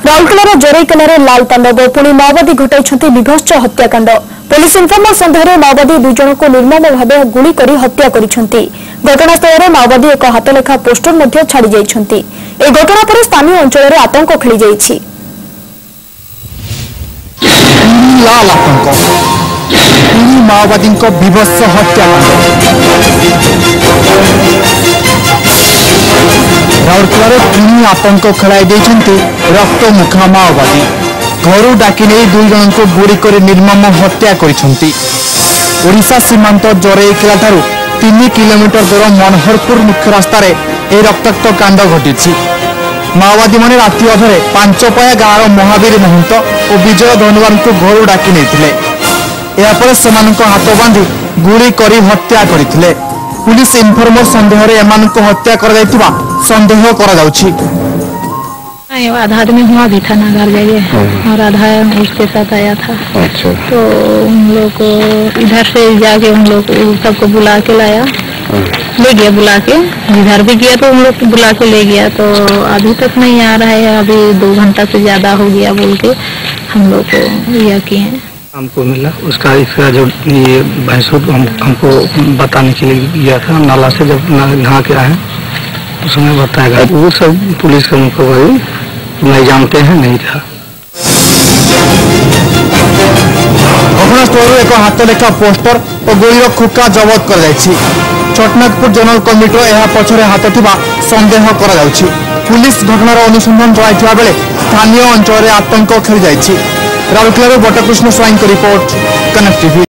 राउरकेलार जोरईकेलार लाल तांडव पुणी माओवादी घटाई विभत्स हत्याकांड। पुलिस इनफर्मर सन्देह माओवादी दुई जन को निर्मम भाव गुली कर हत्या करिसेंती। घटनास्थल में माओवादी एक हाथलेखा पोस्टर छाड़ी जाइछंती। ए घटना पर स्थानीय अंचल में आतंक खेली जाइछि। लाल आतंक माओवादी विभत्स हत्याकांड। राउरकेलार पुणी आतंक खेलाई रक्त मुखा माओवादी घर डाकी नहीं दुई जन को गुड़ी कर निर्मम हत्या करिसेंती। ओडिशा सीमांत जोरईकेला ठारू 3 किलोमीटर दूर मनोहरपुर मुख्य रास्तार यह रक्ताक्त कांड घटी। माओवादी मैंने राति अधरे पांचपाया गाँव महावीर महंत और विजय धनवार को घर डाकी नहीं हाथ बांधि गुड़ी कर हत्या करते। पुलिस इनफर्मर सन्देह हत्या कर संदेह आधा आदमी हुआ भी था ना घर जाइए और आधा उसके साथ आया था। अच्छा। तो उन लोग को इधर से जाके उन लोग सबको बुला के लाया, ले गया बुला के। इधर भी गया तो उन लोग को बुला के ले गया। तो अभी तक नहीं आ रहा है, अभी 2 घंटा से ज्यादा हो गया बोल के हम लोग को यह किए। हमको मिला उसका इसका जो ये भैंसों हमको बताने के लिए गया था। नाला से जब नहा के आए उसमें बताया वो सब पुलिस का मुखबिर नहीं जानते हैं, नहीं था। घटनास्थल एक हाथलेखा पोस्टर और गोलीर खोका जबत कर छटनागपुर जनरल कमिटी यह पछरे हाथ थिबा संदेह करा पुलिस घटनार अनुसंधान चलाई बेले स्थानीय अंचल में आतंक खेली जाइछि। Rourkela Batakrushna Swain report, connect TV.